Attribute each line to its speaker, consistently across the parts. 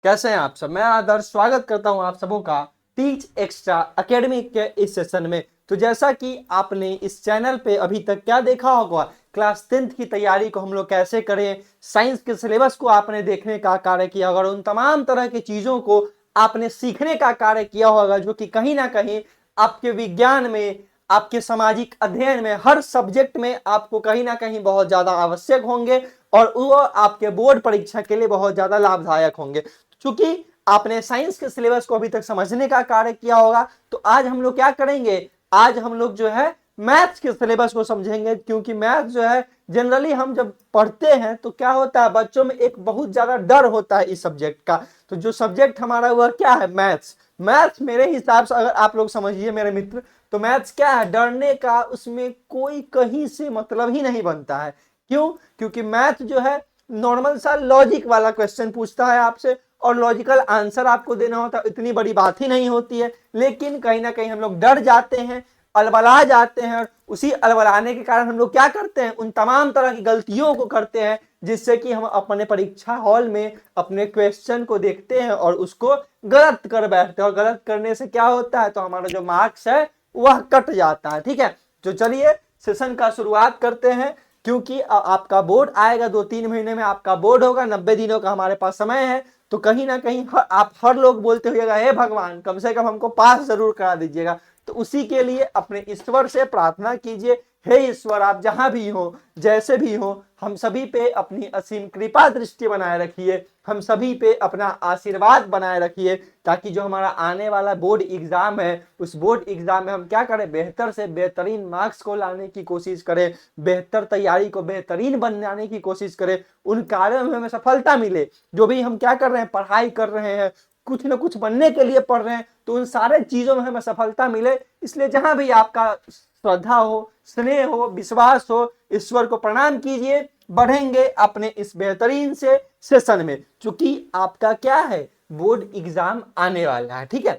Speaker 1: कैसे हैं आप सब। मैं आदर्श स्वागत करता हूं आप सबों का टीच एक्स्ट्रा एकेडमी के इस सेशन में। तो जैसा कि आपने इस चैनल पे अभी तक क्या देखा होगा, क्लास 10th की तैयारी को हम लोग कैसे करें, साइंस के सिलेबस को आपने देखने का कार्य किया होगा, उन तमाम तरह की चीजों को आपने सीखने का कार्य किया होगा जो कि कहीं ना कहीं आपके विज्ञान में, आपके सामाजिक अध्ययन में, हर सब्जेक्ट में आपको कहीं ना कहीं बहुत ज्यादा आवश्यक होंगे और वो आपके बोर्ड परीक्षा के लिए बहुत ज्यादा लाभदायक होंगे। चूंकि आपने साइंस के सिलेबस को अभी तक समझने का कार्य किया होगा, तो आज हम लोग क्या करेंगे, आज हम लोग जो है मैथ्स के सिलेबस को समझेंगे। क्योंकि मैथ जो है जनरली हम जब पढ़ते हैं तो क्या होता है, बच्चों में एक बहुत ज्यादा डर होता है इस सब्जेक्ट का। तो जो सब्जेक्ट हमारा वह क्या है, मैथ्स। मैथ्स मेरे हिसाब से अगर आप लोग समझिए मेरे मित्र, तो मैथ्स क्या है, डरने का उसमें कोई कहीं से मतलब ही नहीं बनता है। क्यों? क्योंकि मैथ जो है नॉर्मल सा लॉजिक वाला क्वेश्चन पूछता है आपसे और लॉजिकल आंसर आपको देना होता है, इतनी बड़ी बात ही नहीं होती है। लेकिन कहीं ना कहीं हम लोग डर जाते हैं, अलबला जाते हैं, और उसी अलबलाने के कारण हम लोग क्या करते हैं, उन तमाम तरह की गलतियों को करते हैं, जिससे कि हम अपने परीक्षा हॉल में अपने क्वेश्चन को देखते हैं और उसको गलत कर बैठते हैं। और गलत करने से क्या होता है, तो हमारा जो मार्क्स है वह कट जाता है। ठीक है, तो चलिए सेशन का शुरुआत करते हैं। क्योंकि आपका बोर्ड आएगा, 2-3 महीने में आपका बोर्ड होगा, 90 दिनों का हमारे पास समय है। तो कहीं ना कहीं आप हर लोग बोलते हुएगा, हे भगवान कम से कम हमको पास जरूर करा दीजिएगा। तो उसी के लिए अपने ईश्वर से प्रार्थना कीजिए, हे ईश्वर आप जहां भी हो, जैसे भी हो, हम सभी पे अपनी असीम कृपा दृष्टि बनाए रखिए, हम सभी पे अपना आशीर्वाद बनाए रखिए, ताकि जो हमारा आने वाला बोर्ड एग्जाम है, उस बोर्ड एग्जाम में हम क्या करें, बेहतर से बेहतरीन मार्क्स को लाने की कोशिश करें, बेहतर तैयारी को बेहतरीन बनाने की कोशिश करें, उन कार्यों में हमें सफलता मिले। जो भी हम क्या कर रहे हैं, पढ़ाई कर रहे हैं, कुछ न कुछ बनने के लिए पढ़ रहे हैं, तो उन सारे चीजों में हमें सफलता मिले। इसलिए जहां भी आपका श्रद्धा हो, स्नेह हो, विश्वास हो, ईश्वर को प्रणाम कीजिए। बढ़ेंगे अपने इस बेहतरीन से सेशन में, क्योंकि आपका क्या है, बोर्ड एग्जाम आने वाला है। ठीक है,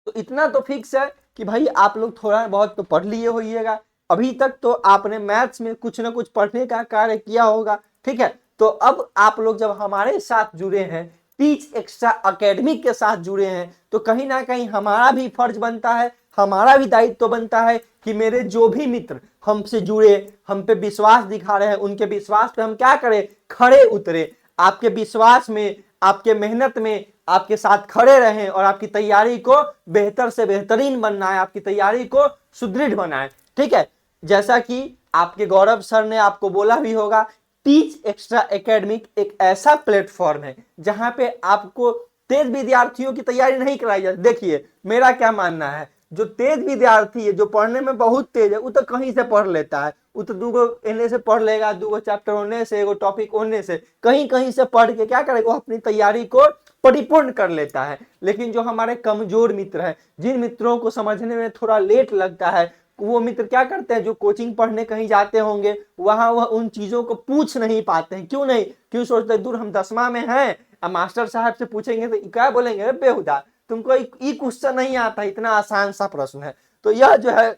Speaker 1: तो इतना तो फिक्स है कि भाई आप लोग थोड़ा बहुत तो पढ़ लिए होइएगा। अभी तक तो आपने मैथ्स में कुछ ना कुछ पढ़ने का कार्य किया होगा। ठीक है, तो अब आप लोग जब हमारे साथ जुड़े हैं, टीच एक्स्ट्रा एकेडमी के साथ जुड़े हैं, तो कहीं ना कहीं हमारा भी फर्ज बनता है, हमारा भी दायित्व तो बनता है कि मेरे जो भी मित्र हमसे जुड़े, हम पे विश्वास दिखा रहे हैं, उनके विश्वास पे हम क्या करें, खड़े उतरे। आपके विश्वास में, आपके मेहनत में आपके साथ खड़े रहें और आपकी तैयारी को बेहतर से बेहतरीन बनाए, आपकी तैयारी को सुदृढ़ बनाए। ठीक है, जैसा कि आपके गौरव सर ने आपको बोला भी होगा, टीच एक्स्ट्रा एकेडमिक एक ऐसा प्लेटफॉर्म है जहां पे आपको तेज विद्यार्थियों की तैयारी नहीं कराई जाती। देखिए मेरा क्या मानना है, जो तेज विद्यार्थी है, जो पढ़ने में बहुत तेज है, वो तो कहीं से पढ़ लेता है, वो तो दूगो एने से पढ़ लेगा, दूगो चैप्टर होने से, एगो टॉपिक होने से, कहीं कहीं से पढ़ के क्या करेगा, वो अपनी तैयारी को परिपूर्ण कर लेता है। लेकिन जो हमारे कमजोर मित्र हैं, जिन मित्रों को समझने में थोड़ा लेट लगता है, वो मित्र क्या करते हैं, जो कोचिंग पढ़ने कहीं जाते होंगे, वहां वह उन चीजों को पूछ नहीं पाते हैं। क्यों नहीं? क्यों सोचते हैं, दूर हम 10वां में हैं, अब मास्टर साहब से पूछेंगे तो क्या बोलेंगे, बेहुदा तुमको ये क्वेश्चन नहीं आता, इतना आसान सा प्रश्न है। तो यह जो है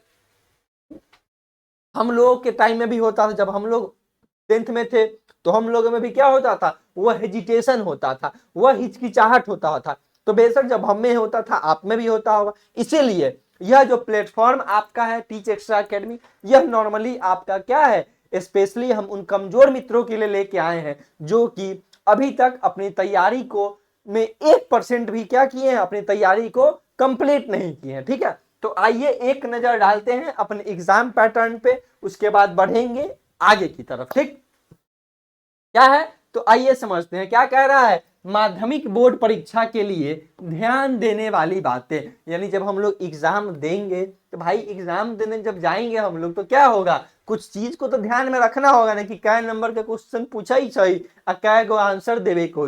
Speaker 1: हम लोगों के टाइम में भी होता था। जब हम लोग 10th में थे तो हम लोगों में भी क्या होता था, वह हेजिटेशन होता था, वह हिचकिचाहट होता था। तो बेशक जब हम में होता था, आप में भी होता होगा। इसीलिए यह जो प्लेटफॉर्म आपका है, टीच एक्स्ट्रा एकेडमी, यह नॉर्मली आपका क्या है, स्पेशली हम उन कमजोर मित्रों के लिए लेके आए हैं जो कि अभी तक अपनी तैयारी को में 1% भी क्या किए हैं, अपनी तैयारी को कंप्लीट नहीं किए हैं। ठीक है, तो आइए एक नजर डालते हैं अपने एग्जाम पैटर्न पे, उसके बाद बढ़ेंगे आगे की तरफ। ठीक, क्या है, तो आइए समझते हैं क्या कह रहा है। माध्यमिक बोर्ड परीक्षा के लिए ध्यान देने वाली बातें, यानी जब हम लोग एग्जाम देंगे, तो भाई एग्जाम देने जब जाएंगे हम लोग, तो क्या होगा, कुछ चीज को तो ध्यान में रखना होगा ना, कि कै नंबर के क्वेश्चन पूछा ही सही, कै गो आंसर देवे को,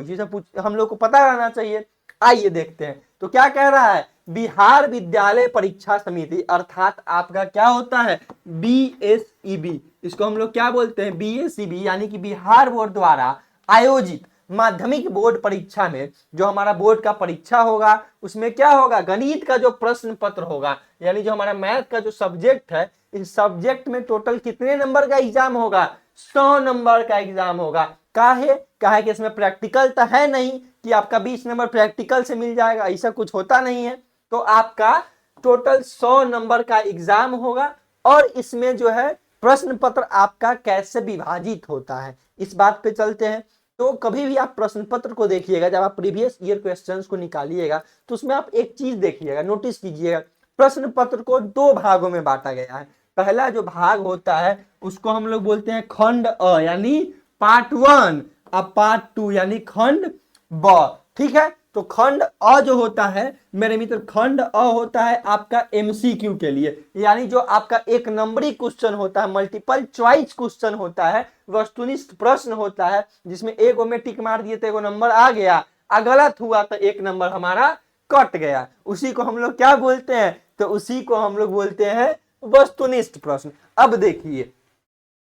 Speaker 1: हम लोग को पता रहना चाहिए। आइए देखते हैं, तो क्या कह रहा है, बिहार विद्यालय परीक्षा समिति, अर्थात आपका क्या होता है, बीएसईबी, इसको हम लोग क्या बोलते हैं, बीएसईबी, यानी कि बिहार बोर्ड द्वारा आयोजित माध्यमिक बोर्ड परीक्षा में, जो हमारा बोर्ड का परीक्षा होगा, उसमें क्या होगा, गणित का जो प्रश्न पत्र होगा, यानी जो हमारा मैथ का जो सब्जेक्ट है, इस सब्जेक्ट में टोटल कितने नंबर का एग्जाम होगा, 100 नंबर का एग्जाम होगा। काहे कि इसमें प्रैक्टिकल तो है नहीं कि आपका 20 नंबर प्रैक्टिकल से मिल जाएगा, ऐसा कुछ होता नहीं है। तो आपका टोटल 100 नंबर का एग्जाम होगा और इसमें जो है प्रश्न पत्र आपका कैसे विभाजित होता है इस बात पे चलते हैं। तो कभी भी आप प्रश्न पत्र को देखिएगा, जब आप प्रीवियस ईयर क्वेश्चंस को निकालिएगा तो उसमें आप एक चीज देखिएगा, नोटिस कीजिएगा, प्रश्न पत्र को 2 भागों में बांटा गया है। पहला जो भाग होता है उसको हम लोग बोलते हैं खंड अ यानी पार्ट 1, अब पार्ट 2 यानी खंड ब। ठीक है, तो खंड अ जो होता है मेरे मित्र, खंड अ होता है आपका एमसीक्यू के लिए, यानी जो आपका एक नंबरी क्वेश्चन होता है, मल्टीपल चॉइस क्वेश्चन होता है, वस्तुनिष्ठ प्रश्न होता है, जिसमें एगो में टिक मार दिए तो एगो नंबर आ गया, गलत हुआ तो एक नंबर हमारा कट गया। उसी को हम लोग क्या बोलते हैं, तो उसी को हम लोग बोलते हैं वस्तुनिष्ठ प्रश्न। अब देखिए,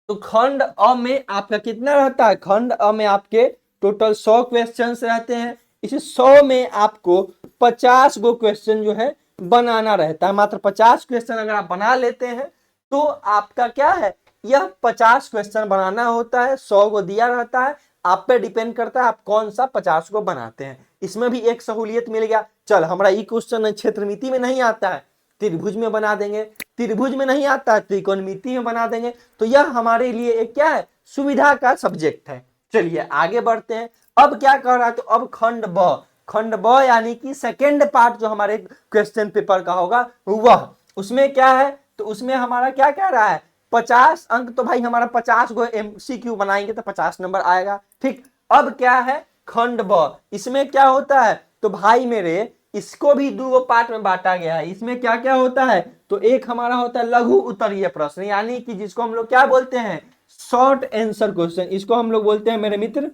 Speaker 1: तो खंड अ में आपका कितना रहता है, खंड अ में आपके टोटल 100 क्वेश्चंस रहते हैं। इस 100 में आपको 50 गो क्वेश्चन जो है बनाना रहता है। मात्र 50 क्वेश्चन अगर आप बना लेते हैं तो आपका क्या है, यह 50 क्वेश्चन बनाना होता है, 100 गो दिया रहता है, आप पे डिपेंड करता है आप कौन सा 50 को बनाते हैं। इसमें भी एक सहूलियत मिल गया, चल हमारा ये क्वेश्चन क्षेत्रमिति में नहीं आता है, त्रिभुज में बना देंगे, त्रिभुज में नहीं आता है त्रिकोणमिति में बना देंगे। तो यह हमारे लिए एक क्या है, सुविधा का सब्जेक्ट है। चलिए आगे बढ़ते हैं। अब क्या कर रहा है, तो अब खंड ब, खंड ब यानी कि सेकेंड पार्ट जो हमारे क्वेश्चन पेपर का होगा वह, उसमें क्या है, तो उसमें हमारा क्या कह रहा है, 50 अंक, तो भाई हमारा 50 गो एमसीक्यू बनाएंगे तो 50 नंबर आएगा। ठीक, अब क्या है खंड ब, इसमें क्या होता है, तो भाई मेरे इसको भी 2 पार्ट में बांटा गया है। इसमें क्या क्या होता है, तो एक हमारा होता है लघु उत्तरीय प्रश्न, यानी कि जिसको हम लोग क्या बोलते हैं, शॉर्ट आंसर क्वेश्चन, इसको हम लोग बोलते हैं मेरे मित्र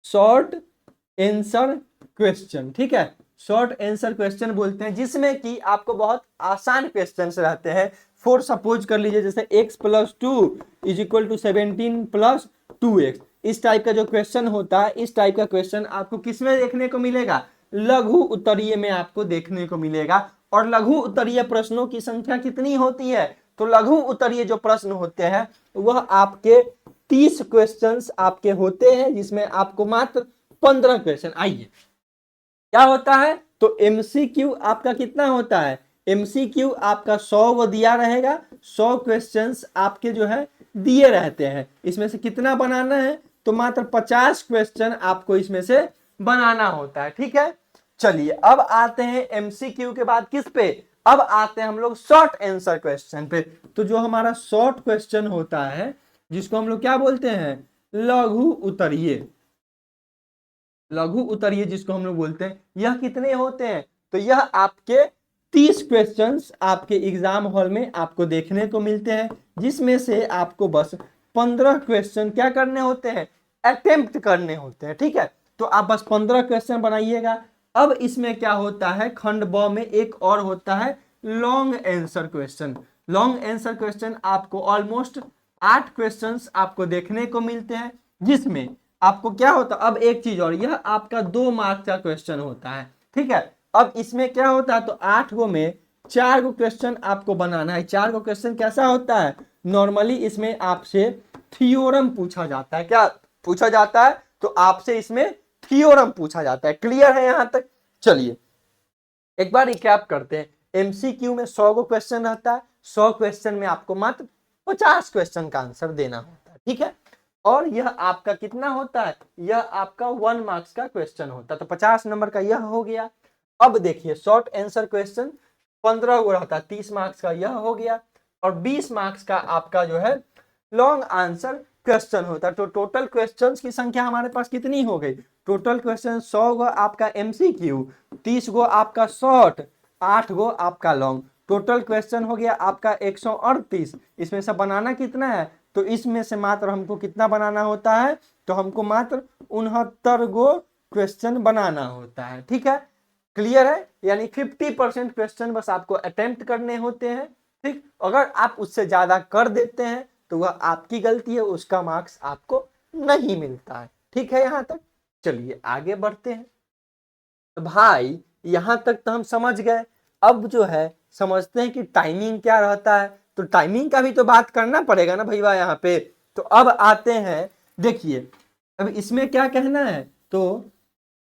Speaker 1: शॉर्ट आंसर क्वेश्चन। ठीक है, शॉर्ट आंसर क्वेश्चन बोलते हैं, जिसमें कि आपको बहुत आसान क्वेश्चन रहते हैं। फॉर सपोज कर लीजिए जैसे x + 2 = 17 + 2x, इस टाइप का जो क्वेश्चन होता है, इस टाइप का क्वेश्चन आपको किसमें देखने को मिलेगा, लघु उत्तरीय में आपको देखने को मिलेगा। और लघु उत्तरीय प्रश्नों की संख्या कितनी होती है, तो लघु उत्तरीय जो प्रश्न होते हैं वह आपके 30 क्वेश्चंस आपके होते हैं, जिसमें आपको मात्र 15 क्वेश्चन, आइए क्या होता है, तो एमसीक्यू आपका कितना होता है, एमसीक्यू आपका 100 वो दिया रहेगा, 100 क्वेश्चंस आपके जो है दिए रहते हैं। इसमें से कितना बनाना है, तो मात्र 50 क्वेश्चन आपको इसमें से बनाना होता है। ठीक है, चलिए अब आते हैं एमसीक्यू के बाद किस पे, अब आते हैं हम लोग शॉर्ट आंसर क्वेश्चन पे। तो जो हमारा शॉर्ट क्वेश्चन होता है जिसको हम लोग क्या बोलते हैं, लघु उत्तरीय, लघु उत्तरीय जिसको हम लोग बोलते हैं, यह कितने होते हैं, तो यह आपके 30 क्वेश्चंस आपके एग्जाम हॉल में आपको देखने को मिलते हैं, जिसमें से आपको बस 15 क्वेश्चन क्या करने होते हैं, अटेम्प्ट करने होते हैं। ठीक है, तो आप बस 15 क्वेश्चन बनाइएगा। अब इसमें क्या होता है, खंड ब में एक और होता है long answer question. Long answer question आपको ऑलमोस्ट 8 क्वेश्चंस आपको देखने को मिलते हैं, जिसमें आपको क्या होता है, अब एक चीज और, यह आपका 2 मार्क्स का क्वेश्चन होता है। ठीक है, अब इसमें क्या होता है, तो 8 गो में 4 गो क्वेश्चन आपको बनाना है। 4 गो क्वेश्चन कैसा होता है, नॉर्मली इसमें आपसे थ्योरम पूछा जाता है। क्या पूछा जाता है, तो आपसे इसमें थ्योरम पूछा जाता है। क्लियर है यहां तक, चलिए एक बार रिकैप करते हैं। एमसीक्यू में 100 गो क्वेश्चन रहता है, 100 क्वेश्चन में आपको मात्र 50 क्वेश्चन का आंसर देना होता है। ठीक है, और यह आपका कितना होता है, यह आपका 1 मार्क्स का क्वेश्चन होता है, तो 50 नंबर का यह हो गया। अब देखिए शॉर्ट आंसर क्वेश्चन 15 गो रहता है, 30 मार्क्स का यह हो गया, और 20 मार्क्स का आपका जो है लॉन्ग आंसर क्वेश्चन होता है। तो टोटल क्वेश्चंस की संख्या हमारे पास कितनी हो गई, टोटल क्वेश्चन 100 गो आपका एमसीक्यू, 30 गो आपका शॉर्ट, 8 गो आपका लॉन्ग, टोटल क्वेश्चन हो गया आपका 138। इसमें से बनाना कितना है, तो इसमें से मात्र हमको कितना बनाना होता है, तो हमको मात्र 69 गो क्वेश्चन बनाना होता है। ठीक है, क्लियर है, यानी 50% क्वेश्चन बस आपको अटेम्प्ट करने होते हैं। ठीक, अगर आप उससे ज्यादा कर देते हैं तो वह आपकी गलती है, उसका मार्क्स आपको नहीं मिलता है। ठीक है यहां तक, चलिए आगे बढ़ते हैं। तो भाई यहां तक तो हम समझ गए, अब जो है समझते हैं कि टाइमिंग क्या रहता है। तो टाइमिंग का भी तो बात करना पड़ेगा ना भैया यहाँ पे। तो अब आते हैं, देखिए अब इसमें क्या कहना है, तो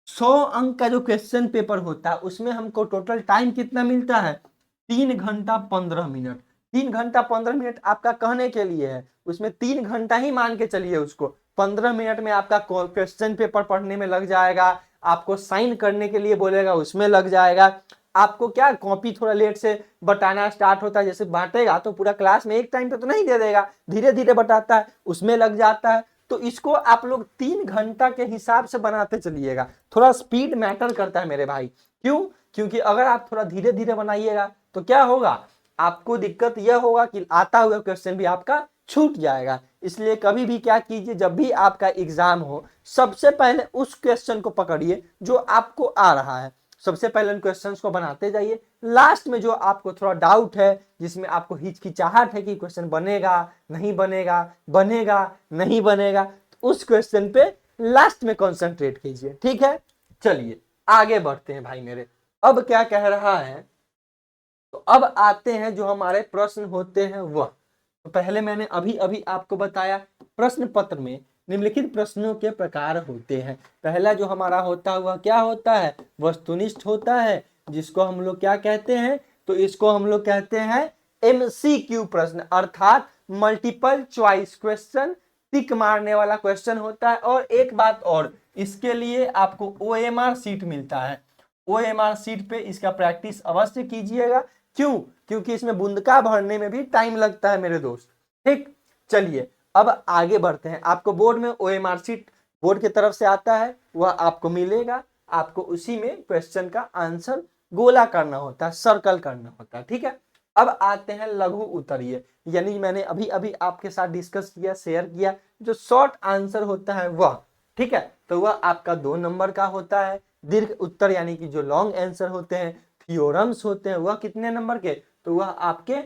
Speaker 1: 100 अंक का जो क्वेश्चन पेपर होता है उसमें हमको टोटल टाइम कितना मिलता है, 3 घंटा 15 मिनट। 3 घंटा 15 मिनट आपका कहने के लिए है, उसमें 3 घंटा ही मान के चलिए उसको। 15 मिनट में आपका क्वेश्चन पेपर पढ़ने में लग जाएगा, आपको साइन करने के लिए बोलेगा उसमें लग जाएगा, आपको क्या कॉपी थोड़ा लेट से बटाना स्टार्ट होता है, जैसे बांटेगा तो पूरा क्लास में एक टाइम पे तो नहीं दे देगा, धीरे धीरे बटाता है, उसमें लग जाता है। तो इसको आप लोग 3 घंटा के हिसाब से बनाते चलिएगा। थोड़ा स्पीड मैटर करता है मेरे भाई, क्यों? क्योंकि अगर आप थोड़ा धीरे धीरे बनाइएगा तो क्या होगा, आपको दिक्कत यह होगा कि आता हुआ क्वेश्चन भी आपका छूट जाएगा। इसलिए कभी भी क्या कीजिए, जब भी आपका एग्जाम हो सबसे पहले उस क्वेश्चन को पकड़िए जो आपको आ रहा है, सबसे पहले उन क्वेश्चंस को बनाते जाइए। लास्ट में जो आपको थोड़ा डाउट है, जिसमें आपको हिचकिचाहट है कि क्वेश्चन बनेगा नहीं बनेगा, बनेगा नहीं बनेगा, तो उस क्वेश्चन पे लास्ट में कंसंट्रेट कीजिए, ठीक है। चलिए आगे बढ़ते हैं भाई मेरे। अब क्या कह रहा है, तो अब आते हैं जो हमारे प्रश्न होते हैं वह। तो पहले मैंने अभी अभी आपको बताया प्रश्न पत्र में निम्नलिखित प्रश्नों के प्रकार होते हैं। पहला जो हमारा होता हुआ क्या होता है, वस्तुनिष्ठ होता है, जिसको हम लोग क्या कहते हैं, तो इसको हम लोग कहते हैं एमसीक्यू प्रश्न, अर्थात मल्टीपल चॉइस क्वेश्चन, टिक मारने वाला क्वेश्चन होता है। और एक बात और, इसके लिए आपको ओएमआर सीट मिलता है, ओएमआर सीट पे इसका प्रैक्टिस अवश्य कीजिएगा। क्यों? क्योंकि इसमें बुंदका भरने में भी टाइम लगता है मेरे दोस्त, ठीक। चलिए अब आगे बढ़ते हैं। आपको बोर्ड में ओएमआर सीट बोर्ड की तरफ से आता है, वह आपको मिलेगा, आपको उसी में क्वेश्चन का आंसर गोला करना होता है, सर्कल करना होता है, ठीक है। अब आते हैं लघु उत्तरीय, यानी मैंने अभी अभी आपके साथ डिस्कस किया, शेयर किया, जो शॉर्ट आंसर होता है वह, ठीक है। तो वह आपका 2 नंबर का होता है। दीर्घ उत्तर यानी कि जो लॉन्ग आंसर होते हैं, थ्योरम्स होते हैं, वह कितने नंबर के, तो वह आपके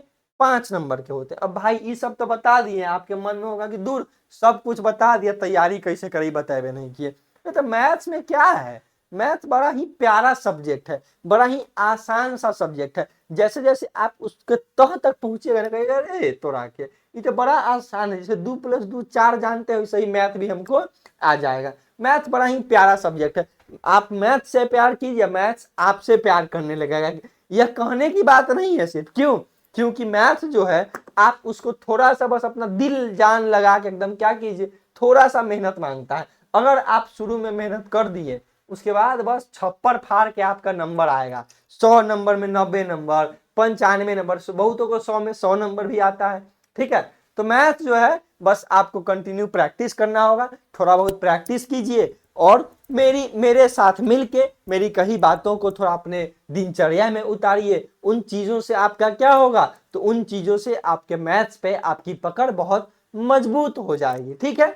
Speaker 1: 5 नंबर के होते हैं। अब भाई ये सब तो बता दिए, आपके मन में होगा कि दूर सब कुछ बता दिया, तैयारी कैसे करी बताए नहीं किए। तो मैथ्स में क्या है, मैथ बड़ा ही प्यारा सब्जेक्ट है, बड़ा ही आसान सा सब्जेक्ट है। जैसे जैसे आप उसके तह तक पहुंचेगा ना, कहेगा अरे तोरा के ये तो बड़ा आसान है, जैसे 2 + 2 4 जानते हैं, वैसे ही मैथ भी हमको आ जाएगा। मैथ बड़ा ही प्यारा सब्जेक्ट है, आप मैथ से प्यार कीजिए, मैथ्स आपसे प्यार करने लगेगा। यह कहने की बात नहीं है सिर्फ, क्यों? क्योंकि मैथ जो है आप उसको थोड़ा सा बस अपना दिल जान लगा के एकदम क्या कीजिए, थोड़ा सा मेहनत मांगता है। अगर आप शुरू में मेहनत कर दिए, उसके बाद बस छप्पर फाड़ के आपका नंबर आएगा। 100 नंबर में 90 नंबर, 95 नंबर, बहुतों को 100 में 100 नंबर भी आता है, ठीक है। तो मैथ जो है बस आपको कंटिन्यू प्रैक्टिस करना होगा, थोड़ा बहुत प्रैक्टिस कीजिए और मेरे साथ मिलके मेरी कही बातों को थोड़ा अपने दिनचर्या में उतारिए। उन चीजों से आपका क्या होगा, तो उन चीजों से आपके मैथ्स पे आपकी पकड़ बहुत मजबूत हो जाएगी, ठीक है।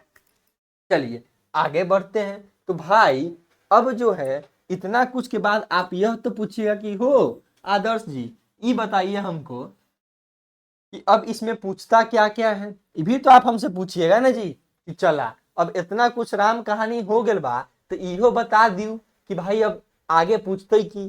Speaker 1: चलिए आगे बढ़ते हैं। तो भाई अब जो है इतना कुछ के बाद आप यह तो पूछिएगा कि हो आदर्श जी ये बताइए हमको कि अब इसमें पूछता क्या क्या है, ये भी तो आप हमसे पूछिएगा ना जी। कि चला अब इतना कुछ राम कहानी हो गल बा, तो इहो बता दियो कि भाई अब आगे पूछते की।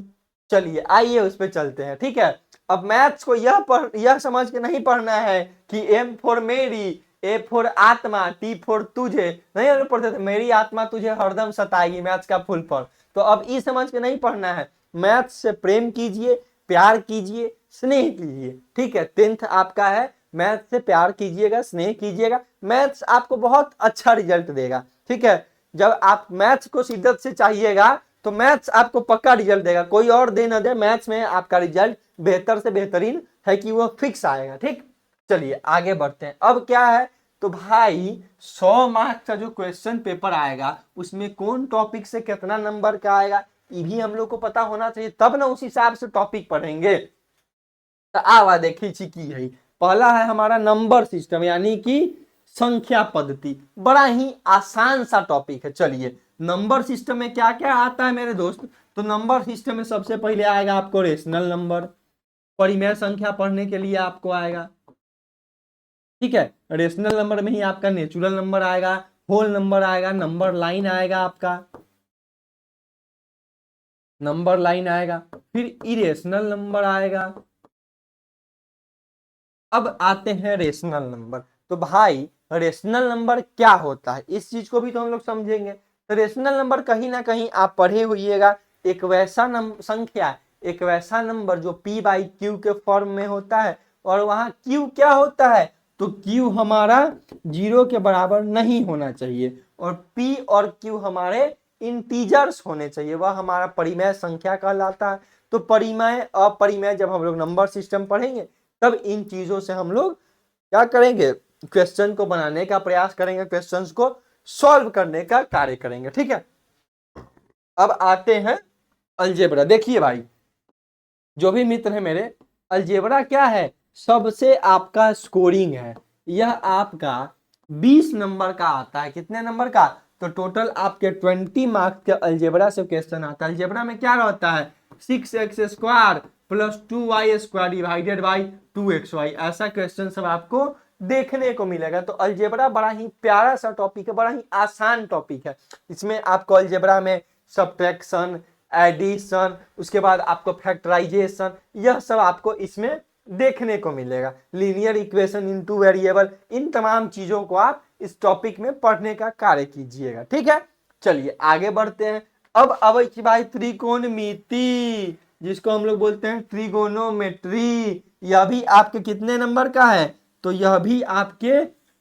Speaker 1: चलिए आइए उस पर चलते हैं, ठीक है। अब मैथ्स को यह समझ के नहीं पढ़ना है कि एम फॉर मेरी, ए फॉर आत्मा, टी फॉर तुझे, नहीं पढ़ते थे मेरी आत्मा तुझे हरदम सताएगी, मैथ्स का फुल फॉर्म। तो अब ये समझ के नहीं पढ़ना है, मैथ्स से प्रेम कीजिए, प्यार कीजिए, स्नेह कीजिए, ठीक है। 10th आपका है, मैथ से प्यार कीजिएगा, स्नेह कीजिएगा, मैथ्स आपको बहुत अच्छा रिजल्ट देगा, ठीक है। जब आप मैथ्स को शिद्दत से चाहिएगा तो मैथ्स आपको पक्का रिजल्ट देगा, कोई और दे ना दे, मैथ्स में आपका रिजल्ट बेहतर से बेहतरीन है कि वो फिक्स आएगा, ठीक। चलिए आगे बढ़ते हैं। अब क्या है, तो भाई 100 मार्क्स का जो क्वेश्चन पेपर आएगा उसमें कौन टॉपिक से कितना नंबर का आएगा ये भी हम लोग को पता होना चाहिए, तब ना उस हिसाब से टॉपिक पढ़ेंगे। तो आवा देखी छी की है, पहला है हमारा नंबर सिस्टम यानी कि संख्या पद्धति, बड़ा ही आसान सा टॉपिक है। चलिए नंबर सिस्टम में क्या क्या आता है मेरे दोस्त, तो नंबर सिस्टम में सबसे पहले आएगा आपको रेशनल नंबर, परिमेय संख्या पढ़ने के लिए आपको आएगा, ठीक है। रेशनल नंबर में ही आपका नेचुरल नंबर आएगा, होल नंबर आएगा, नंबर लाइन आएगा आपका, नंबर लाइन आएगा, फिर इरेशनल नंबर आएगा। अब आते हैं रेशनल नंबर। तो भाई रेशनल नंबर क्या होता है, इस चीज को भी तो हम लोग समझेंगे। तो रेशनल नंबर कहीं ना कहीं आप पढ़े होइएगा, एक वैसा संख्या, एक वैसा नंबर जो p बाई क्यू के फॉर्म में होता है, और वहां q क्या होता है, तो q हमारा 0 के बराबर नहीं होना चाहिए, और p और q हमारे इंटीजर्स होने चाहिए, वह हमारा परिमेय संख्या कहलाता है। तो परिमेय अपरिमेय जब हम लोग नंबर सिस्टम पढ़ेंगे तब इन चीजों से हम लोग क्या करेंगे, क्वेश्चन को बनाने का प्रयास करेंगे, क्वेश्चंस को सॉल्व करने का कार्य करेंगे। ठीक है, अब आते हैं अलजेब्रा। देखिए भाई, जो भी मित्र है मेरे, अलजेब्रा क्या है, सबसे आपका स्कोरिंग है। यह आपका 20 नंबर का आता है। कितने नंबर का, तो टोटल आपके 20 मार्क्स के अलजेब्रा से क्वेश्चन आता है। अलजेब्रा में क्या रहता है, 6x² plus 2y² divided by 2xy, ऐसा क्वेश्चन सब आपको देखने को मिलेगा। तो अलजेब्रा बड़ा ही प्यारा सा टॉपिक है, बड़ा ही आसान टॉपिक है। इसमें आपको अलजेब्रा में सब्ट्रैक्शन, एडिशन, उसके बाद आपको फैक्टराइजेशन, यह सब आपको इसमें देखने को मिलेगा। लीनियर इक्वेशन इनटू वेरिएबल, इन तमाम चीजों को आप इस टॉपिक में पढ़ने का कार्य कीजिएगा। ठीक है, चलिए आगे बढ़ते हैं। अब भाई त्रिकोणमिति, जिसको हम लोग बोलते हैं ट्रिगोनोमेट्री, यह भी आपके कितने नंबर का है, तो यह भी आपके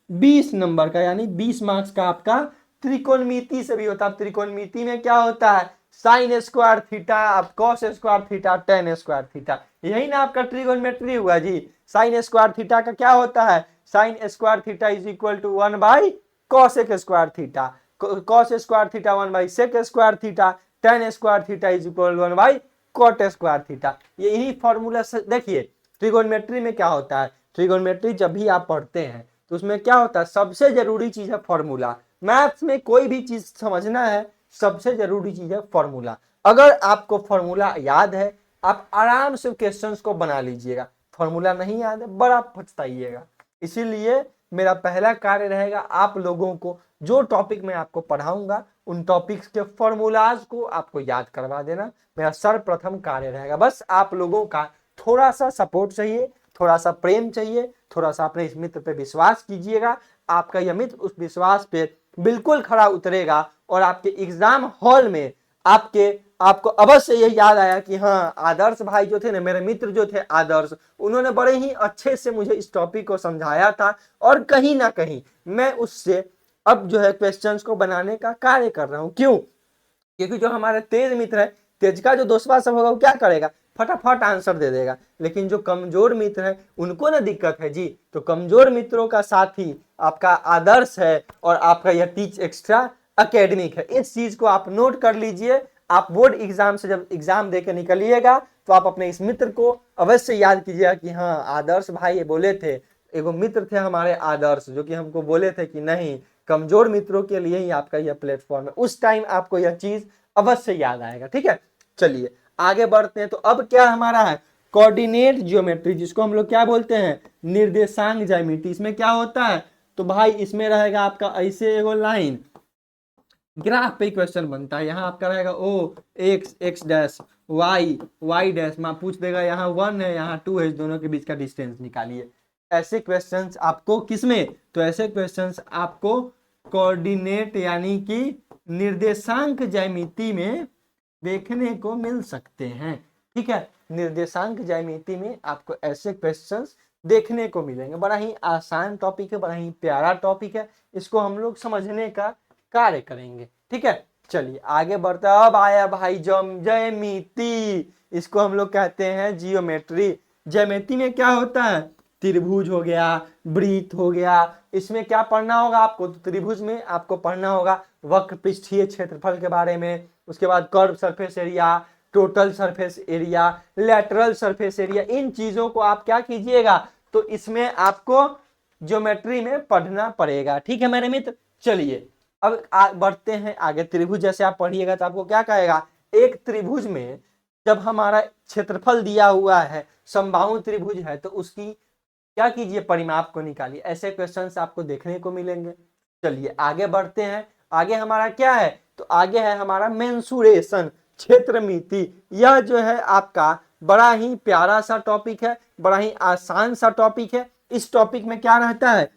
Speaker 1: 20 नंबर का, यानी 20 मार्क्स का आपका त्रिकोणमिति से भी होता है। त्रिकोणमिति में क्या होता है, साइन स्क्वायर थीटा, आप cos square theta, tan square theta, यही ना आपका ट्रिगोनोमेट्री हुआ जी। साइन स्क्वायर थीटा का क्या होता है, sine square theta is equal to 1 by cos square theta, cos square theta 1 by sec square theta, tan square theta is equal 1 by cot square theta. यही formula से देखिए trigonometry में क्या होता है। ट्रिगोनोमेट्री जब भी आप पढ़ते हैं तो उसमें क्या होता है, सबसे जरूरी चीज है फॉर्मूला। मैथ्स में कोई भी चीज समझना है, सबसे जरूरी चीज है फॉर्मूला। अगर आपको फॉर्मूला याद है, आप आराम से क्वेश्चंस को बना लीजिएगा। फॉर्मूला नहीं याद है, बड़ा पछताइएगा। इसीलिए मेरा पहला कार्य रहेगा, आप लोगों को जो टॉपिक मैं आपको पढ़ाऊंगा उन टॉपिक्स के फॉर्मूलाज को आपको याद करवा देना, मेरा सर्वप्रथम कार्य रहेगा। बस आप लोगों का थोड़ा सा सपोर्ट चाहिए, थोड़ा सा प्रेम चाहिए, थोड़ा सा अपने इस मित्र पे विश्वास कीजिएगा। आपका यह मित्र उस विश्वास पे बिल्कुल खरा उतरेगा, और आपके एग्जाम हॉल में आपको अवश्य ये याद आया कि हाँ, आदर्श भाई जो थे ना, मेरे मित्र जो थे आदर्श, उन्होंने बड़े ही अच्छे से मुझे इस टॉपिक को समझाया था, और कहीं ना कहीं मैं उससे अब जो है क्वेश्चंस को बनाने का कार्य कर रहा हूं। क्यों, क्योंकि जो हमारे तेज मित्र है, तेज का जो दोस्तवा सब होगा वो क्या करेगा, फटाफट आंसर दे देगा। लेकिन जो कमजोर मित्र है उनको ना दिक्कत है जी। तो कमजोर मित्रों का साथी आपका आदर्श है, और आपका यह टीच एक्स्ट्रा एकेडमिक है। इस चीज को आप नोट कर लीजिए। आप बोर्ड एग्जाम से जब एग्जाम देकर निकलिएगा तो आप अपने इस मित्र को अवश्य याद कीजिएगा कि हाँ, आदर्श भाई ये बोले थे, एगो मित्र थे हमारे आदर्श, जो कि हमको बोले थे कि नहीं, कमजोर मित्रों के लिए ही आपका यह प्लेटफॉर्म है। उस टाइम आपको यह चीज अवश्य याद आएगा। ठीक है, चलिए आगे बढ़ते हैं। तो अब क्या हमारा है, कोऑर्डिनेट ज्योमेट्री, जिसको हम लोग क्या बोलते हैं, निर्देशांक ज्यामिति। इसमें क्या होता है, तो भाई इसमें रहेगा आपका ऐसे एगो लाइन, ग्राफ पे क्वेश्चन बनता है। यहाँ आपका रहेगा O X X dash Y Y dash, माँ पूछ देगा यहाँ 1 है यहाँ 2 है, इस दोनों के बीच का डिस्टेंस निकालिए। ऐसे क्वेश्चंस आपको किसमें, तो ऐसे क्वेश्चंस आपको कोऑर्डिनेट यानी कि निर्देशांक ज्यामिति में देखने को मिल सकते हैं। ठीक है, निर्देशांक ज्यामिति में आपको ऐसे क्वेश्चंस देखने को मिलेंगे। बड़ा ही आसान टॉपिक है, बड़ा ही प्यारा टॉपिक है, इसको हम लोग समझने का कार्य करेंगे। ठीक है, चलिए आगे बढ़ते हैं। अब आया भाई ज्यामिति, इसको हम लोग कहते हैं जियोमेट्री। ज्यामिति में क्या होता है, त्रिभुज हो गया, वृत्त हो गया। इसमें क्या पढ़ना होगा आपको, तो त्रिभुज में आपको पढ़ना होगा वक्र पृष्ठीय क्षेत्रफल के बारे में, उसके बाद curve surface area, total surface area, lateral surface area. इन चीजों को आप क्या कीजिएगा, तो इसमें आपको ज्योमेट्री में पढ़ना पड़ेगा। ठीक है मेरे मित्र, चलिए अब बढ़ते हैं आगे। त्रिभुज जैसे आप पढ़िएगा तो आपको क्या कहेगा, एक त्रिभुज में जब हमारा क्षेत्रफल दिया हुआ है, समबाहु त्रिभुज है, तो उसकी क्या कीजिए, परिमाप को निकालिए। ऐसे क्वेश्चंस आपको देखने को मिलेंगे। चलिए आगे बढ़ते हैं। आगे हमारा क्या है, तो आगे है हमारा मेंसुरेशन, क्षेत्रमिति। यह जो है आपका बड़ा ही प्यारा सा टॉपिक है, बड़ा ही आसान सा टॉपिक है। इस टॉपिक में क्या रहता है,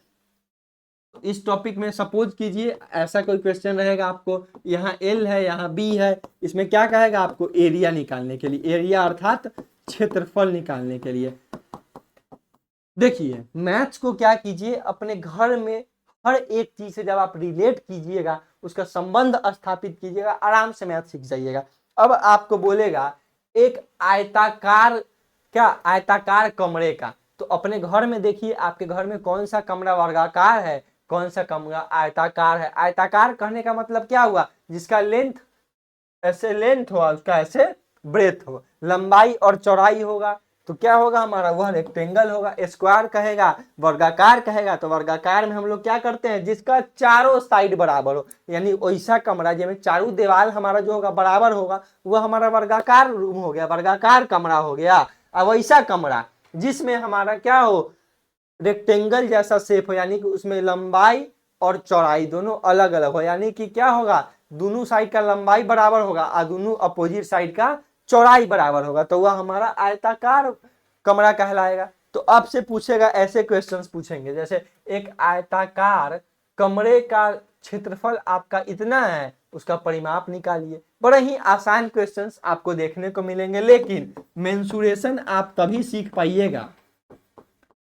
Speaker 1: इस टॉपिक में सपोज कीजिए ऐसा कोई क्वेश्चन रहेगा आपको, यहाँ एल है यहाँ बी है, इसमें क्या कहेगा आपको एरिया निकालने के लिए, एरिया अर्थात क्षेत्रफल निकालने के लिए। देखिए मैथ्स को क्या कीजिए अपने घर में हर एक चीज से जब आप रिलेट कीजिएगा, उसका संबंध स्थापित कीजिएगा, आराम से मैथ सीख जाइएगा। अब आपको बोलेगा एक आयताकार, क्या आयताकार कमरे का, तो अपने घर में देखिए आपके घर में कौन सा कमरा वर्गाकार है, कौन सा कमरा आयताकार है। आयताकार कहने का मतलब क्या हुआ, जिसका लेंथ ऐसे लेंथ हुआ, उसका ऐसे ब्रेथ हो, लंबाई और चौड़ाई होगा तो क्या होगा हमारा, वह रेक्टेंगल होगा। स्क्वायर कहेगा, वर्गाकार कहेगा, तो वर्गाकार में हम लोग क्या करते हैं, जिसका चारों साइड बराबर हो, यानी वैसा कमरा जिसमें चारों दीवार हमारा जो होगा बराबर होगा, वह हमारा वर्गाकार रूम हो गया, वर्गाकार कमरा हो गया। अब वैसा कमरा जिसमें हमारा क्या हो, रेक्टेंगल जैसा शेप हो, यानी कि उसमें लंबाई और चौड़ाई दोनों अलग अलग हो, यानी कि क्या होगा, दोनों साइड का लंबाई बराबर होगा और दोनों अपोजिट साइड का चौड़ाई बराबर होगा, तो वह हमारा आयताकार कमरा कहलाएगा। तो आपसे पूछेगा, ऐसे क्वेश्चंस पूछेंगे जैसे एक आयताकार कमरे का क्षेत्रफल आपका इतना है, उसका परिमाप निकालिए। बड़े ही आसान क्वेश्चंस आपको देखने को मिलेंगे, लेकिन मेंसुरेशन आप तभी सीख पाइएगा,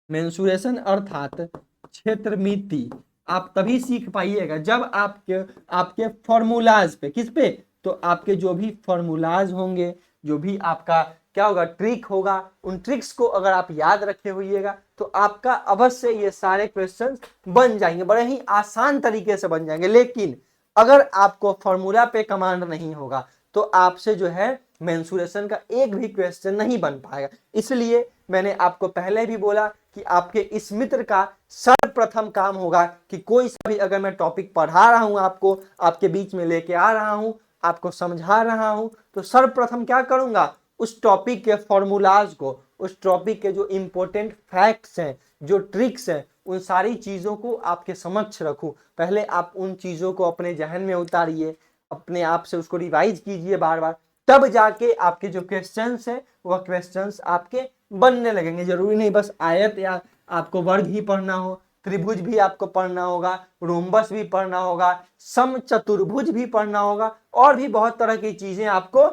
Speaker 1: मेंसुरेशन अर्थात क्षेत्रमिति आप तभी सीख पाइएगा जब आपके फॉर्मूलाज पे, किस पे, तो आपके जो भी फॉर्मूलाज होंगे, जो भी आपका क्या होगा ट्रिक होगा, उन ट्रिक्स को अगर आप याद रखे हुईएगा तो आपका अवश्य ये सारे क्वेश्चंस बन जाएंगे, बड़े ही आसान तरीके से बन जाएंगे। लेकिन अगर आपको फॉर्मूला पे कमांड नहीं होगा तो आपसे जो है मेंसुरेशन का एक भी क्वेश्चन नहीं बन पाएगा। इसलिए मैंने आपको पहले भी बोला कि आपके इस मित्र का सर्वप्रथम काम होगा कि कोई सा भी अगर मैं टॉपिक पढ़ा रहा हूं, आपको आपके बीच में लेके आ रहा हूं, आपको समझा रहा हूं, तो सर्वप्रथम क्या करूंगा, उस टॉपिक के फॉर्मूलाज को, उस टॉपिक के जो इंपॉर्टेंट फैक्ट्स हैं, जो ट्रिक्स हैं, उन सारी चीजों को आपके समक्ष रखूं। पहले आप उन चीजों को अपने जहन में उतारिए, अपने आप से उसको रिवाइज कीजिए बार बार, तब जाके आपके जो क्वेश्चंस हैं वह क्वेश्चंस आपके बनने लगेंगे। जरूरी नहीं बस आयत या आपको वर्ग ही पढ़ना हो, त्रिभुज भी आपको पढ़ना होगा, रोम्बस भी पढ़ना होगा, समचतुर्भुज भी पढ़ना होगा, और भी बहुत तरह की चीजें आपको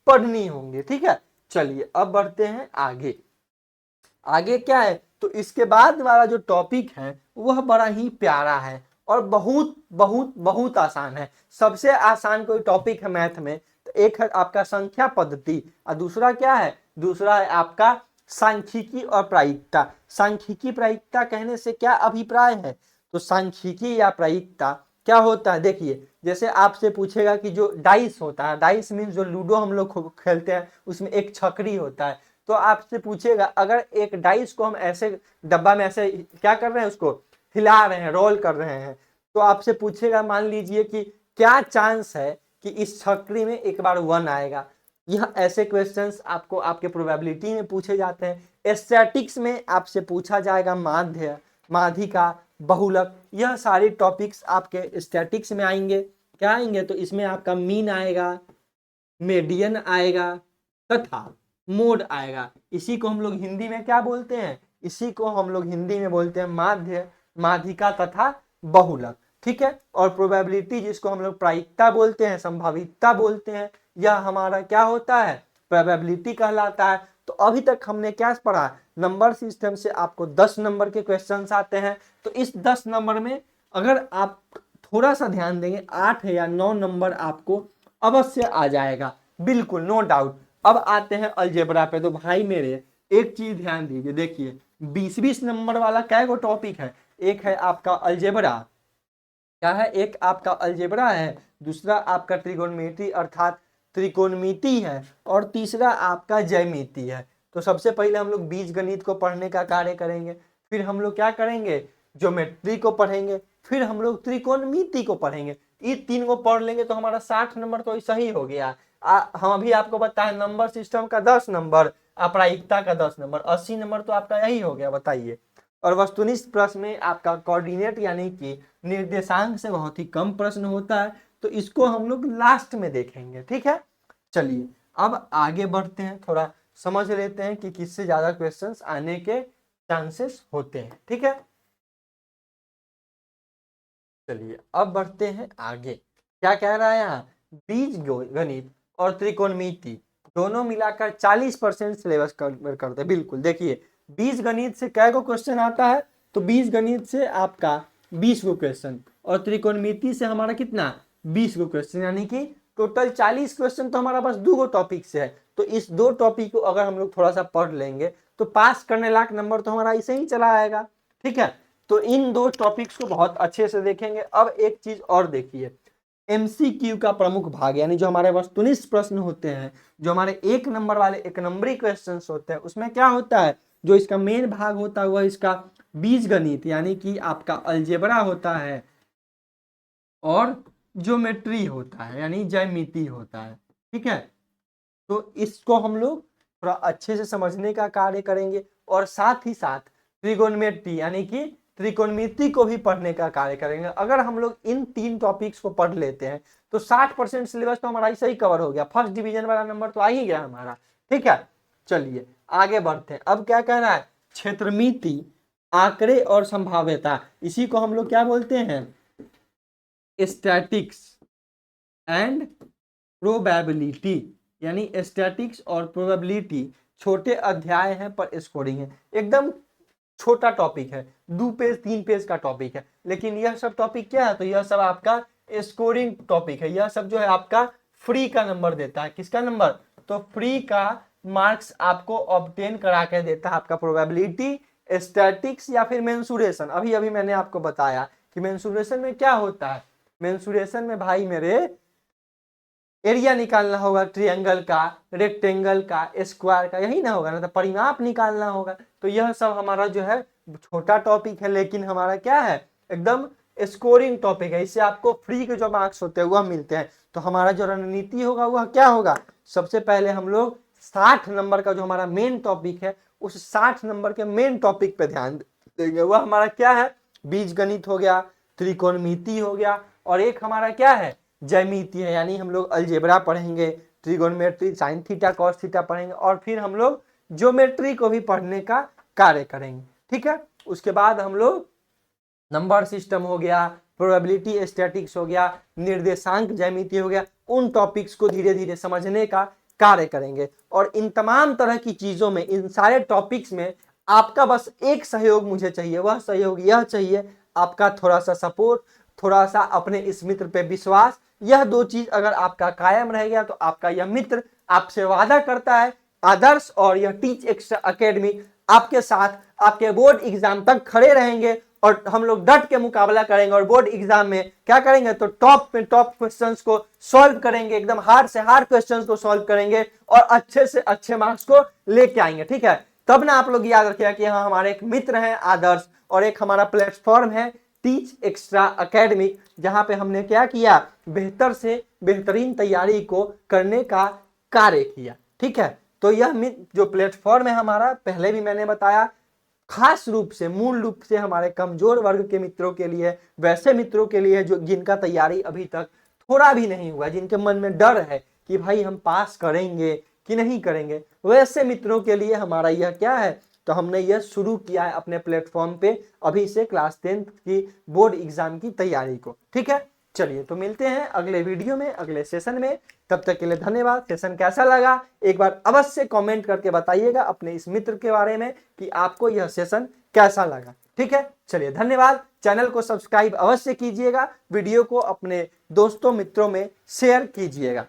Speaker 1: पढ़नी होंगी। ठीक है, चलिए अब बढ़ते हैं आगे। आगे क्या है, तो इसके बाद वाला जो टॉपिक है वह बड़ा ही प्यारा है और बहुत बहुत बहुत आसान है। सबसे आसान कोई टॉपिक है मैथ में तो एक है आपका संख्या पद्धति, और दूसरा क्या है, दूसरा है आपका सांख्यिकी और प्रायिकता। सांख्यिकी प्रायिकता कहने से क्या अभिप्राय है, तो सांख्यिकी या प्रायिकता क्या होता है, देखिए जैसे आपसे पूछेगा कि जो डाइस होता है, डाइस मीन्स जो लूडो हम लोग खेलते हैं उसमें एक छकड़ी होता है, तो आपसे पूछेगा अगर एक डाइस को हम ऐसे डब्बा में ऐसे क्या कर रहे हैं, उसको हिला रहे हैं, रोल कर रहे हैं, तो आपसे पूछेगा मान लीजिए कि क्या चांस है कि इस छकड़ी में एक बार 1 आएगा। यह ऐसे क्वेश्चंस आपको आपके प्रोबेबिलिटी में पूछे जाते हैं। स्टैटिक्स में आपसे पूछा जाएगा माध्य, माध्यिका, बहुलक, यह सारे टॉपिक्स आपके स्टैटिक्स में आएंगे। क्या आएंगे, तो इसमें आपका मीन आएगा, मीडियन आएगा तथा मोड आएगा। इसी को हम लोग हिंदी में क्या बोलते हैं, इसी को हम लोग हिंदी में बोलते हैं माध्य, माध्यिका तथा बहुलक। ठीक है, और प्रोबेबिलिटी जिसको हम लोग प्रायिकता बोलते हैं, संभावितता बोलते हैं, यह हमारा क्या होता है, प्रोबेबिलिटी कहलाता है। तो अभी तक हमने क्या पढ़ा, नंबर सिस्टम से आपको 10 नंबर के क्वेश्चंस आते हैं, तो इस 10 नंबर में अगर आप थोड़ा सा ध्यान देंगे 8 या 9 नंबर आपको अवश्य आ जाएगा, बिल्कुल नो डाउट। अब आते हैं अलजेब्रा पे, तो भाई मेरे एक चीज ध्यान दीजिए, देखिए 20-20 नंबर वाला क्या गो टॉपिक है, एक है आपका अलजेब्रा, क्या है, एक आपका अलजेब्रा है, दूसरा आपका त्रिकोणमिति अर्थात त्रिकोणमिति है, और तीसरा आपका ज्यामिति है। तो सबसे पहले हम लोग बीजगणित को पढ़ने का कार्य करेंगे, फिर हम लोग क्या करेंगे, ज्योमेट्री को पढ़ेंगे, फिर हम लोग त्रिकोणमिति को पढ़ेंगे। ये 3 को पढ़ लेंगे तो हमारा 60 नंबर तो ऐसा ही हो गया। हम अभी आपको बताएं नंबर सिस्टम का 10 नंबर, प्रायिकता का 10 नंबर, 80 नंबर तो आपका यही हो गया, बताइए। और वस्तुनिष्ठ प्रश्न में आपका कोऑर्डिनेट यानी कि निर्देशांक से बहुत ही कम प्रश्न होता है, तो इसको हम लोग लास्ट में देखेंगे। ठीक है, चलिए अब आगे बढ़ते हैं, थोड़ा समझ लेते हैं कि किससे ज्यादा क्वेश्चंस आने के चांसेस होते हैं। ठीक है, चलिए अब बढ़ते हैं आगे। क्या कह रहा है यहाँ, बीज गणित और त्रिकोणमिति दोनों मिलाकर 40% सिलेबस कवर करते हैं। बिल्कुल, देखिए बीज गणित से कै गो क्वेश्चन आता है, तो बीज गणित से आपका 20 गो क्वेश्चन और त्रिकोणमिति से हमारा कितना 20 गो क्वेश्चन, यानी कि टोटल 40 क्वेश्चन तो हमारा पास 2 गो टॉपिक से है। तो इस 2 टॉपिक को अगर हम लोग थोड़ा सा पढ़ लेंगे तो पास करने लायक नंबर तो हमारा ऐसे ही चला आएगा। ठीक है, तो इन 2 टॉपिक्स को बहुत अच्छे से देखेंगे। अब एक चीज और देखिए, एमसीक्यू का प्रमुख भाग, यानी जो हमारे वस्तुनिष्ठ प्रश्न होते हैं, जो हमारे 1 नंबर वाले 1 नंबरी क्वेश्चन होते हैं, उसमें क्या होता है, जो इसका मेन भाग होता है वह इसका बीज गणित यानी कि आपका अलजेब्रा होता है और ज्योमेट्री होता है यानी ज्यामिति होता है। ठीक है, तो इसको हम लोग थोड़ा अच्छे से समझने का कार्य करेंगे और साथ ही साथ त्रिकोणमिति यानी कि त्रिकोणमिति को भी पढ़ने का कार्य करेंगे। अगर हम लोग इन 3 टॉपिक्स को पढ़ लेते हैं तो 60% सिलेबस तो हमारा ऐसे ही कवर हो गया, फर्स्ट डिवीजन वाला नंबर तो आ ही गया हमारा। ठीक है, चलिए आगे बढ़ते हैं। अब क्या कह रहा है, क्षेत्रमिति, आंकड़े और संभाव्यता, इसी को हम लोग क्या बोलते हैं, स्टैटिक्स एंड प्रोबेबिलिटी, यानी स्टैटिक्स और प्रोबेबिलिटी छोटे अध्याय हैं पर स्कोरिंग है, एकदम छोटा टॉपिक है, 2 पेज 3 पेज का टॉपिक है। लेकिन यह सब टॉपिक क्या है, तो यह सब आपका स्कोरिंग टॉपिक है। यह सब जो है आपका फ्री का नंबर देता है। किसका नंबर, तो फ्री का मार्क्स आपको ऑब्टेन करा के देता है आपका प्रोबेबिलिटी, स्टैटिक्स या फिर मेंसुरेशन। अभी अभी मैंने आपको बताया कि मेंसुरेशन में क्या होता है, मेंसुरेशन में भाई मेरे एरिया निकालना होगा, ट्रायंगल का, रेक्टेंगल का, स्क्वायर का, यही ना होगा ना, तो परिमाप निकालना होगा। तो यह सब हमारा जो है छोटा टॉपिक है, लेकिन हमारा क्या है, एकदम स्कोरिंग टॉपिक है। इससे आपको फ्री के जो मार्क्स होते हैं वह मिलते हैं। तो हमारा जो रणनीति होगा वह क्या होगा, सबसे पहले हम लोग 60 नंबर का जो हमारा मेन टॉपिक है, उस 60 नंबर के मेन टॉपिक पे ध्यान देंगे। वह हमारा क्या है, बीज गणित हो गया, त्रिकोणमिति हो गया, और एक हमारा क्या है, ज्यामिति है, यानी हम लोग अलजेब्रा पढ़ेंगे, trigonometry, sine theta cos theta पढ़ेंगे, और फिर हम लोग ज्योमेट्री को भी पढ़ने का कार्य करेंगे। ठीक है, उसके बाद हम लोग नंबर सिस्टम हो गया, प्रोबेबिलिटी स्टैटिक्स हो गया, निर्देशांक ज्यामिति हो गया, उन टॉपिक्स को धीरे धीरे समझने का कार्य करेंगे। और इन तमाम तरह की चीजों में, इन सारे टॉपिक्स में आपका बस एक सहयोग मुझे चाहिए। वह सहयोग यह चाहिए, आपका थोड़ा सा सपोर्ट, थोड़ा सा अपने इस मित्र पे विश्वास। यह 2 चीज अगर आपका कायम रह गया तो आपका यह मित्र आपसे वादा करता है, आदर्श और यह टीच एक्स्ट्रा एकेडमी आपके साथ आपके बोर्ड एग्जाम तक खड़े रहेंगे, और हम लोग डट के मुकाबला करेंगे और बोर्ड एग्जाम में क्या करेंगे, तो टॉप में टॉप क्वेश्चंस को सॉल्व करेंगे, एकदम हार्ड से हार्ड क्वेश्चंस को सॉल्व करेंगे और अच्छे से अच्छे मार्क्स को लेके आएंगे। ठीक है, तब ना आप लोग याद रखिएगा कि हाँ, हमारे एक मित्र हैं आदर्श, और एक हमारा प्लेटफॉर्म है टीच एक्स्ट्रा एकेडमी, जहां पे हमने क्या किया, बेहतर से बेहतरीन तैयारी को करने का कार्य किया। ठीक है, तो यह जो प्लेटफॉर्म है हमारा, पहले भी मैंने बताया, खास रूप से मूल रूप से हमारे कमजोर वर्ग के मित्रों के लिए, वैसे मित्रों के लिए जो जिनका तैयारी अभी तक थोड़ा भी नहीं हुआ, जिनके मन में डर है कि भाई हम पास करेंगे कि नहीं करेंगे, वैसे मित्रों के लिए हमारा यह क्या है, तो हमने यह शुरू किया है अपने प्लेटफॉर्म पे अभी से क्लास 10th की बोर्ड एग्जाम की तैयारी को। ठीक है, चलिए तो मिलते हैं अगले वीडियो में, अगले सेशन में। तब तक के लिए धन्यवाद। सेशन कैसा लगा एक बार अवश्य कमेंट करके बताइएगा अपने इस मित्र के बारे में कि आपको यह सेशन कैसा लगा। ठीक है, चलिए धन्यवाद। चैनल को सब्सक्राइब अवश्य कीजिएगा, वीडियो को अपने दोस्तों मित्रों में शेयर कीजिएगा।